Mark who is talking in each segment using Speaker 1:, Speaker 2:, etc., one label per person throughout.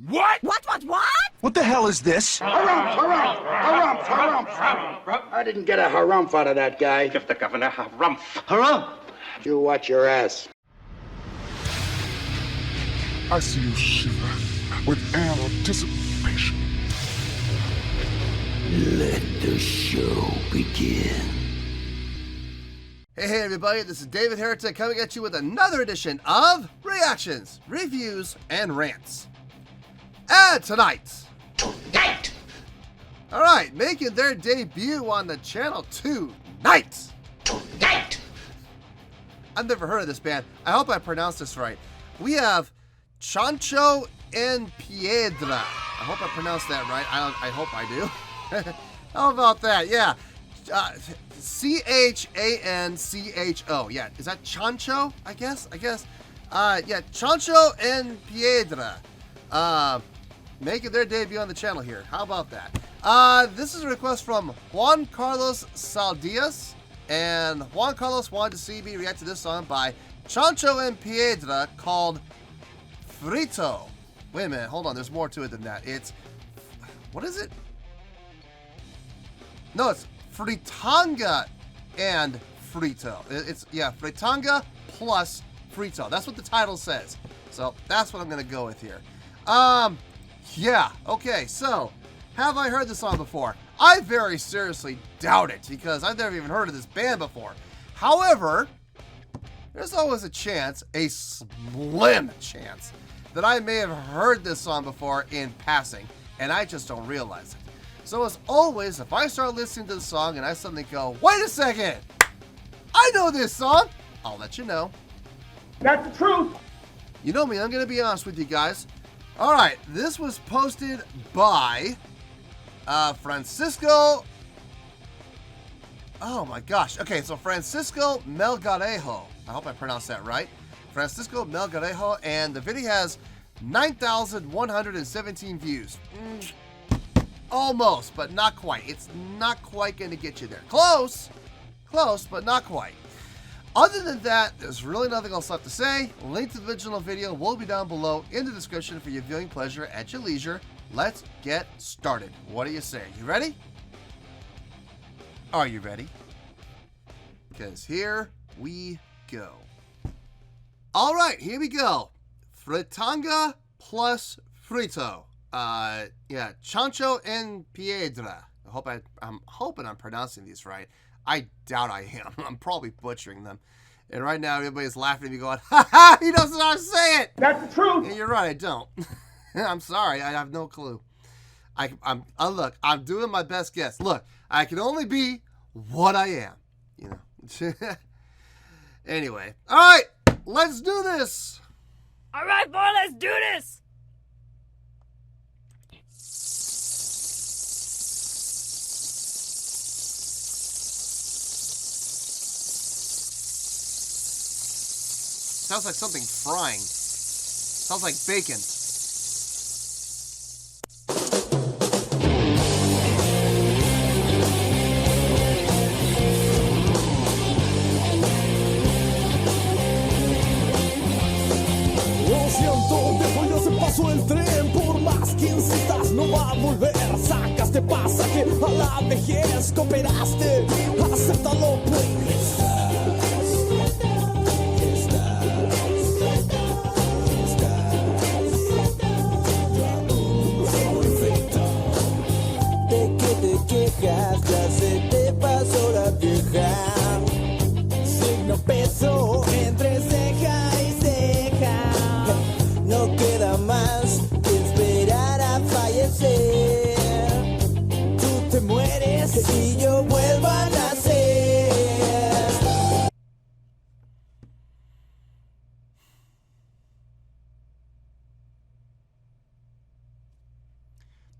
Speaker 1: What?
Speaker 2: What?
Speaker 3: What the hell is this?
Speaker 4: Harumph. I didn't get a harumph out of that guy.
Speaker 1: Give the governor harumph.
Speaker 3: Harumph!
Speaker 4: You watch your ass.
Speaker 5: I see you shiver with anticipation.
Speaker 6: Let the show begin.
Speaker 7: Hey everybody, this is David Heretic coming at you with another edition of Reactions, Reviews, and Rants. And tonight! Alright, making their debut on the channel tonight! I've never heard of this band. I hope I pronounced this right. We have Chancho and Piedra. I hope I pronounced that right. I hope I do. How about that? Yeah. C-H-A-N-C-H-O. Yeah, is that Chancho? I guess. Yeah, Chancho and Piedra. Making their debut on the channel here. How about that? This is a request from Juan Carlos Saldias. And Juan Carlos wanted to see me react to this song by Chancho and Piedra called Frito. Wait a minute, hold on, there's more to it than that. It's, what is it? No, it's Fritanga and Frito. It's, yeah, Fritanga plus Frito. That's what the title says. So that's what I'm going to go with here. Yeah, okay, so have I heard this song before? I very seriously doubt it because I've never even heard of this band before. However, there's always a chance, a slim chance, that I may have heard this song before in passing, and I just don't realize it. So as always, if I start listening to the song and I suddenly go, wait a second, I know this song, I'll let you know.
Speaker 1: That's the truth.
Speaker 7: You know me, I'm going to be honest with you guys. All right, this was posted by Francisco. Oh my gosh. Okay, so Francisco Melgarejo. I hope I pronounced that right. Francisco Melgarejo, and the video has 9,117 views. Almost, but not quite. It's not quite going to get you there. Close, but not quite. Other than that, there's really nothing else left to say. Link to the original video will be down below in the description for your viewing pleasure at your leisure. Let's get started. What do you say? You ready? Are you ready? Because here we go. All right, here we go. Fritanga plus Frito. Yeah, Chancho and Piedra. I'm hoping I'm pronouncing these right. I doubt I am. I'm probably butchering them. And right now, everybody's laughing at me going, ha ha, he doesn't know how to say it.
Speaker 1: That's the truth.
Speaker 7: And you're right, I don't. I'm sorry, I have no clue. Look, I'm doing my best guess. Look, I can only be what I am, you know. Anyway, all right, let's do this.
Speaker 2: All right, boy, let's do this.
Speaker 7: Sounds like something frying. Sounds like bacon.
Speaker 8: Lo siento, viejo, ya se pasó el tren. Por más que insistas, no va a volver. Sacaste pasaje a la vejez. Cooperaste, acéptalo, pues. Ya se te pasó la vieja. Signo peso entre ceja y ceja. No queda más que esperar a fallecer. Tú te mueres y yo vuelvo a nacer.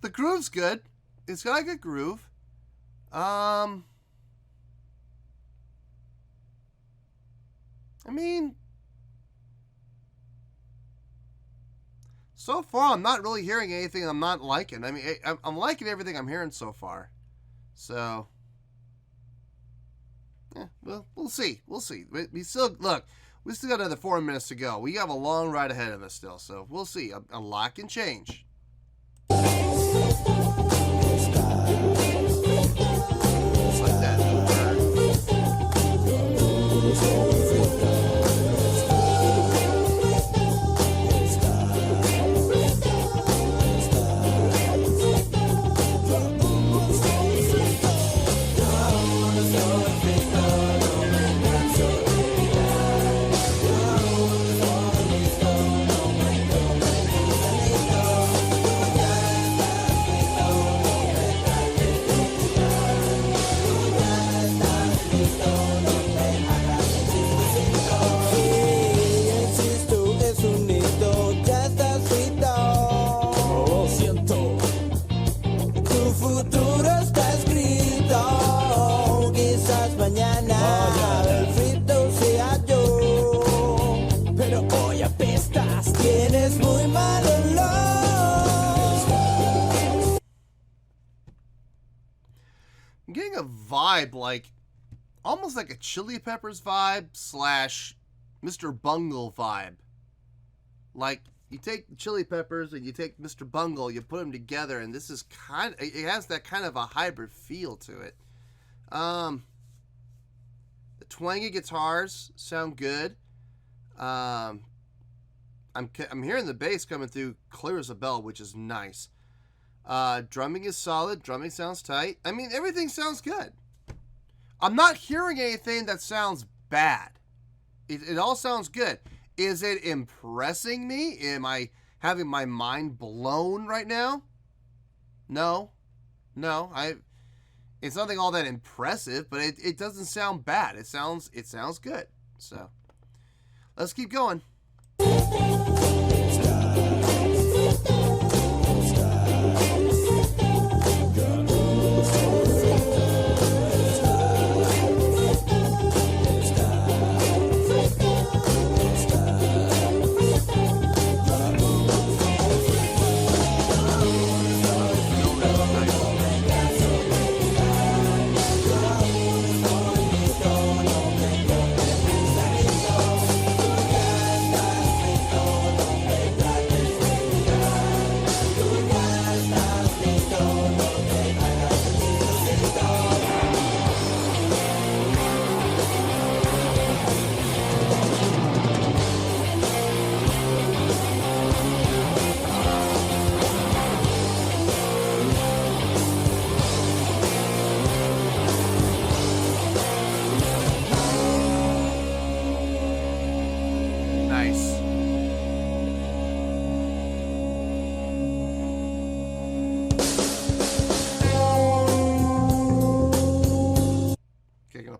Speaker 7: The groove's good. It's got a good groove. I mean, so far I'm not really hearing anything I'm not liking. I mean, I'm liking everything I'm hearing so far. So, yeah, well, we'll see. We still, look, We still got another 4 minutes to go. We have a long ride ahead of us still, so we'll see. A lot can change. Just like that. I'm getting a vibe like, almost like a Chili Peppers vibe slash Mr. Bungle vibe. Like, you take Chili Peppers and you take Mr. Bungle, you put them together, and this is kind of, it has that kind of a hybrid feel to it. The twangy guitars sound good. I'm hearing the bass coming through clear as a bell, which is nice. Drumming is solid. Drumming sounds tight. I mean, everything sounds good. I'm not hearing anything that sounds bad. It all sounds good. Is it impressing me? Am I having my mind blown right now? No. It's nothing all that impressive, but it doesn't sound bad. It sounds good. So let's keep going.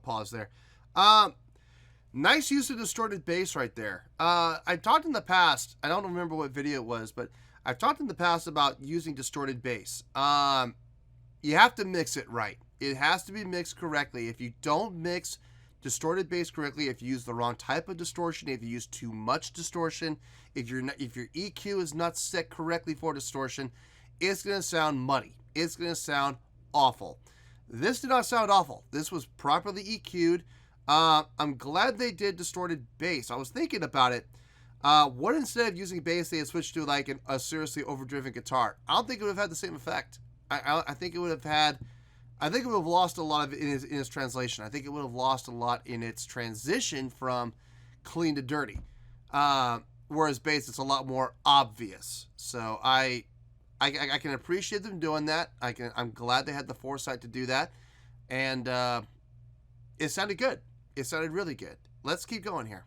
Speaker 7: Pause there. Nice use of distorted bass right there. I've talked in the past, I don't remember what video it was, but I've talked in the past about using distorted bass. You have to mix it right. It has to be mixed correctly. If you don't mix distorted bass correctly, if you use the wrong type of distortion, if you use too much distortion, if your EQ is not set correctly for distortion, it's going to sound muddy. It's going to sound awful. This did not sound awful. This was properly EQ'd. I'm glad they did distorted bass. I was thinking about it. What instead of using bass, they had switched to like a seriously overdriven guitar? I don't think it would have had the same effect. I think it would have had. I think it would have lost a lot of it in its translation. I think it would have lost a lot in its transition from clean to dirty. Whereas bass, it's a lot more obvious. So I can appreciate them doing that. I'm glad they had the foresight to do that, and it sounded good. It sounded really good. Let's keep going here.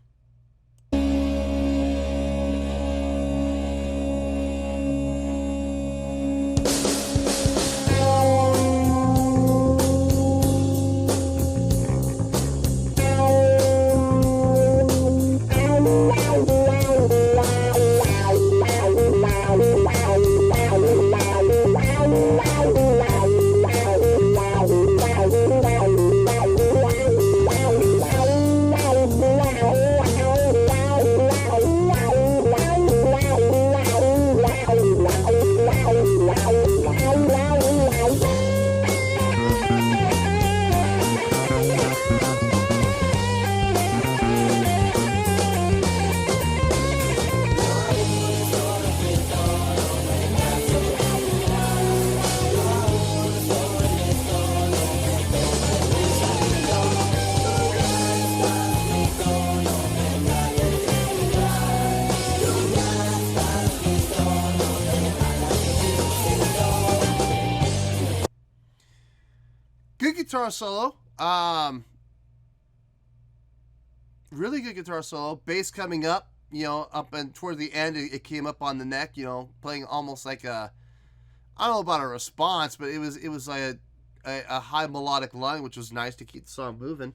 Speaker 7: good guitar solo. Really good guitar solo. Bass coming up, you know, up and toward the end, it came up on the neck, you know, playing almost like a, I don't know about a response, but it was like a high melodic line, which was nice to keep the song moving.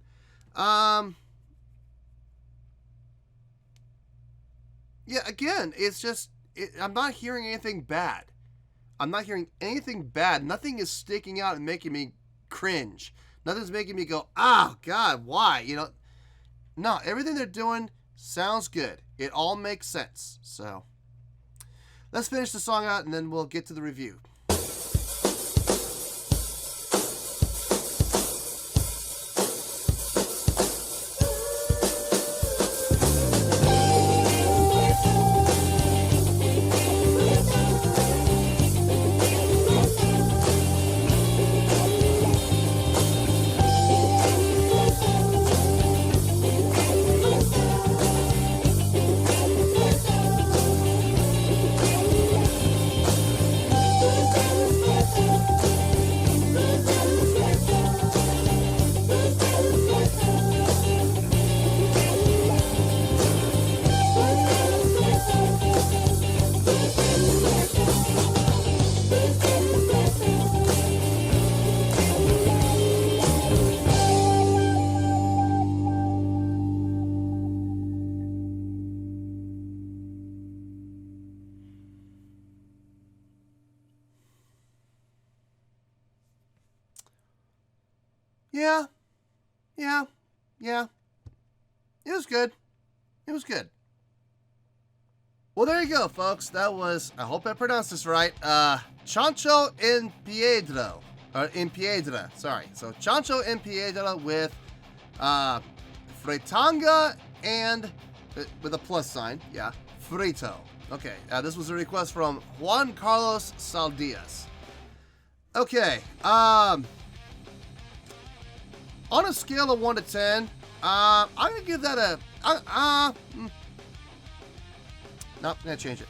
Speaker 7: Yeah, again, it's just, I'm not hearing anything bad. I'm not hearing anything bad. Nothing is sticking out and making me cringe. Nothing's making me go, oh, God, why? You know, no, everything they're doing sounds good. It all makes sense. So, let's finish the song out and then we'll get to the review. Yeah. It was good. It was good. Well, there you go, folks. That was, I hope I pronounced this right, Chancho en Piedra. Or in Piedra, sorry. So, Chancho en Piedra with Fritanga and, with a plus sign, yeah, Frito. Okay, this was a request from Juan Carlos Saldias. Okay, on a scale of 1 to 10, I'm going to give that a... Nope, gonna change it.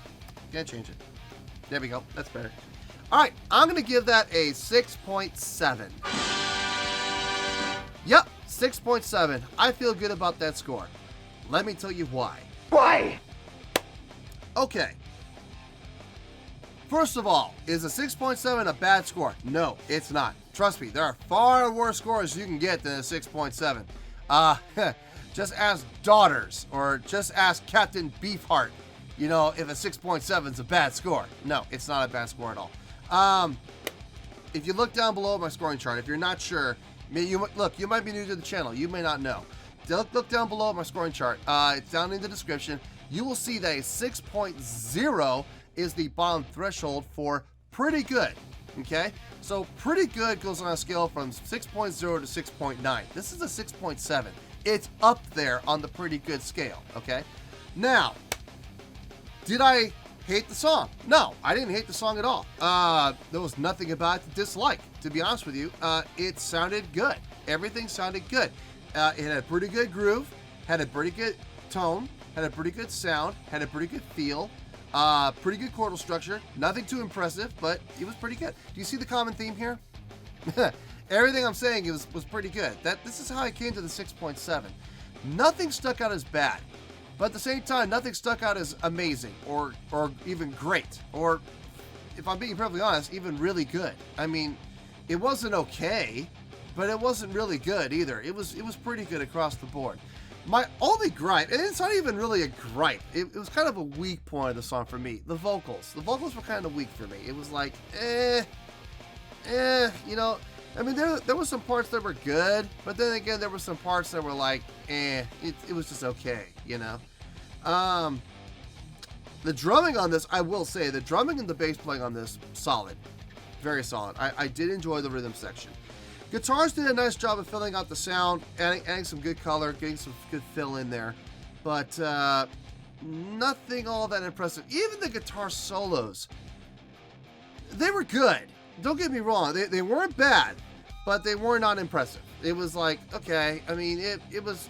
Speaker 7: There we go. That's better. Alright, I'm going to give that a 6.7. Yep, 6.7. I feel good about that score. Let me tell you why.
Speaker 1: Why?
Speaker 7: Okay. First of all, is a 6.7 a bad score? No, it's not. Trust me, there are far worse scores you can get than a 6.7. Just ask Daughters, or just ask Captain Beefheart, you know, if a 6.7 is a bad score. No, it's not a bad score at all. If you look down below my scoring chart, if you're not sure, you might be new to the channel. You may not know. Look down below my scoring chart. It's down in the description. You will see that a 6.0 is the bottom threshold for pretty good. Okay? So pretty good goes on a scale from 6.0 to 6.9. This is a 6.7. It's up there on the pretty good scale. Okay? Now, did I hate the song? No, I didn't hate the song at all. There was nothing about it to dislike, to be honest with you. It sounded good. Everything sounded good. It had a pretty good groove, had a pretty good tone, had a pretty good sound, had a pretty good feel, pretty good chordal structure. Nothing too impressive, but it was pretty good. Do you see the common theme here? Everything I'm saying was pretty good. This is how I came to the 6.7. Nothing stuck out as bad. But at the same time, nothing stuck out as amazing or even great, or, if I'm being perfectly honest, even really good. I mean, it wasn't okay, but it wasn't really good either. It was pretty good across the board. My only gripe, and it's not even really a gripe, it was kind of a weak point of the song for me, the vocals. The vocals were kind of weak for me. It was like, you know, I mean, there were some parts that were good, but then again, there were some parts that were like, it was just okay, you know? The drumming on this, I will say, the drumming and the bass playing on this, solid. Very solid. I did enjoy the rhythm section. Guitars did a nice job of filling out the sound, adding some good color, getting some good fill in there. But, nothing all that impressive. Even the guitar solos, they were good. Don't get me wrong, they weren't bad, but they were not impressive. It was like, okay, I mean, it was,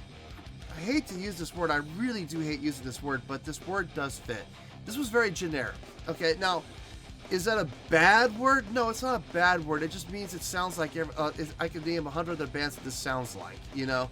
Speaker 7: I hate to use this word, I really do hate using this word, but this word does fit. This was very generic. Okay, now, Is that a bad word? No, it's not a bad word. It just means it sounds like I could name 100 other bands that this sounds like, you know?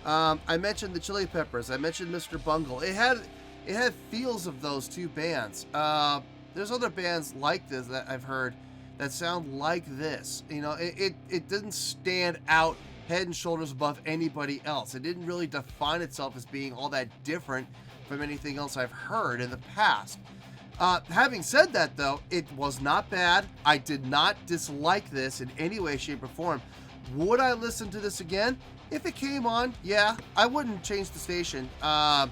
Speaker 7: I mentioned the Chili Peppers. I mentioned Mr. Bungle. It had feels of those two bands. There's other bands like this that I've heard that sound like this. You know, it didn't stand out head and shoulders above anybody else. It didn't really define itself as being all that different from anything else I've heard in the past. Having said that, though, it was not bad. I did not dislike this in any way, shape, or form. Would I listen to this again? If it came on, yeah. I wouldn't change the station. I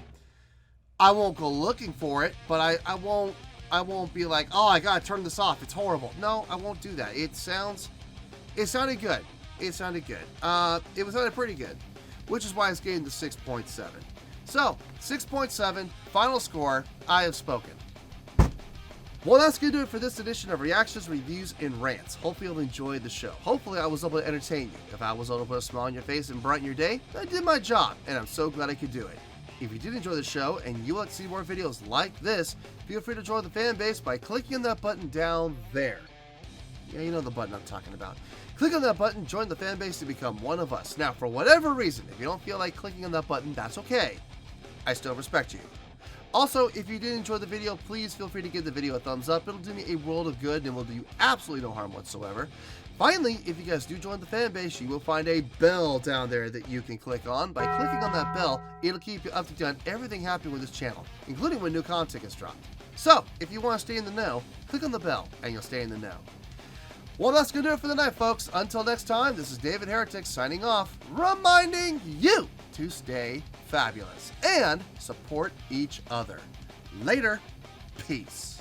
Speaker 7: won't go looking for it, but I won't be like, oh, I gotta turn this off. It's horrible. No, I won't do that. It sounded good. It sounded good. It sounded pretty good, which is why it's getting the 6.7. So, 6.7, final score, I have spoken. Well, that's going to do it for this edition of Reactions, Reviews, and Rants. Hopefully you'll enjoy the show. Hopefully I was able to entertain you. If I was able to put a smile on your face and brighten your day, I did my job, and I'm so glad I could do it. If you did enjoy the show and you want to see more videos like this, feel free to join the fan base by clicking on that button down there. Yeah, you know the button I'm talking about. Click on that button, join the fan base to become one of us. Now, for whatever reason, if you don't feel like clicking on that button, that's okay. I still respect you. Also, if you did enjoy the video, please feel free to give the video a thumbs up. It'll do me a world of good and will do you absolutely no harm whatsoever. Finally, if you guys do join the fan base, you will find a bell down there that you can click on. By clicking on that bell, it'll keep you up to date on everything happening with this channel, including when new content is dropped. So, if you want to stay in the know, click on the bell and you'll stay in the know. Well, that's going to do it for the night, folks. Until next time, this is David Heretic signing off, reminding you to stay fabulous and support each other. Later. Peace.